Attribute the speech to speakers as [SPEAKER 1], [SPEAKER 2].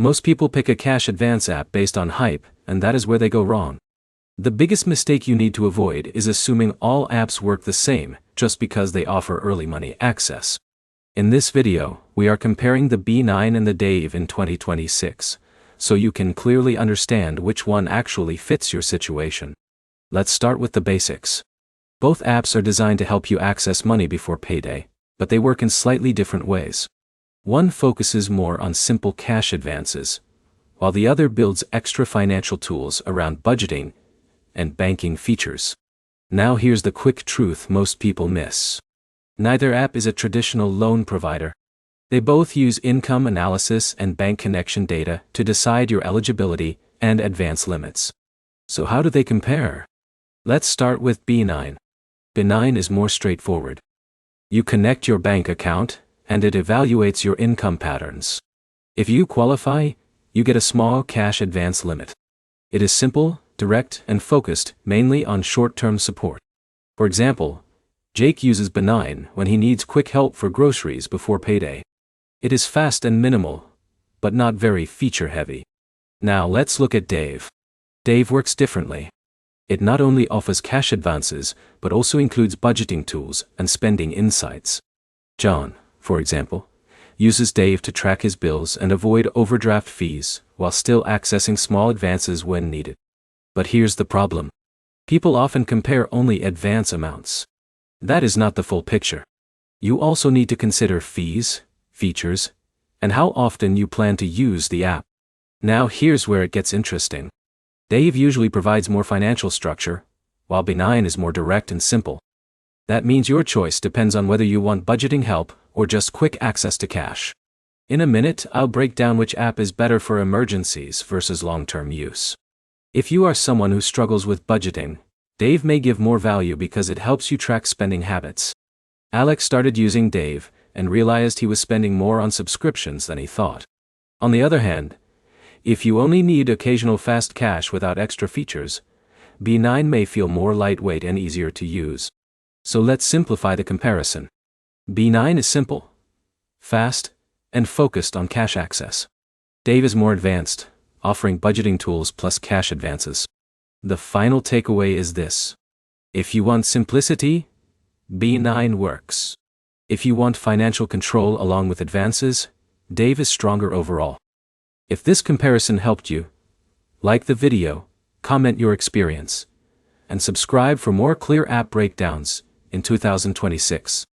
[SPEAKER 1] Most people pick a cash advance app based on hype, and that is where they go wrong. The biggest mistake you need to avoid is assuming all apps work the same just because they offer early money access. In this video, we are comparing the B9 and the Dave in 2026, so you can clearly understand which one actually fits your situation. Let's start with the basics. Both apps are designed to help you access money before payday, but they work in slightly different ways. One focuses more on simple cash advances, while the other builds extra financial tools around budgeting and banking features. Now here's the quick truth most people miss. Neither app is a traditional loan provider. They both use income analysis and bank connection data to decide your eligibility and advance limits. So how do they compare? Let's start with B9. B9 is more straightforward. You connect your bank account, and it evaluates your income patterns. If you qualify, you get a small cash advance limit. It is simple, direct, and focused mainly on short-term support. For example, Jake uses B9 when he needs quick help for groceries before payday. It is fast and minimal, but not very feature-heavy. Now let's look at Dave. Dave works differently. It not only offers cash advances, but also includes budgeting tools and spending insights. John, for example, uses Dave to track his bills and avoid overdraft fees while still accessing small advances when needed. But here's the problem. People often compare only advance amounts. That is not the full picture. You also need to consider fees, features, and how often you plan to use the app. Now here's where it gets interesting. Dave usually provides more financial structure, while B9 is more direct and simple. That means your choice depends on whether you want budgeting help or just quick access to cash. In a minute, I'll break down which app is better for emergencies versus long-term use. If you are someone who struggles with budgeting, Dave may give more value because it helps you track spending habits. Alex started using Dave and realized he was spending more on subscriptions than he thought. On the other hand, if you only need occasional fast cash without extra features, B9 may feel more lightweight and easier to use. So let's simplify the comparison. B9 is simple, fast, and focused on cash access. Dave is more advanced, offering budgeting tools plus cash advances. The final takeaway is this. If you want simplicity, B9 works. If you want financial control along with advances, Dave is stronger overall. If this comparison helped you, like the video, comment your experience, and subscribe for more clear app breakdowns in 2026.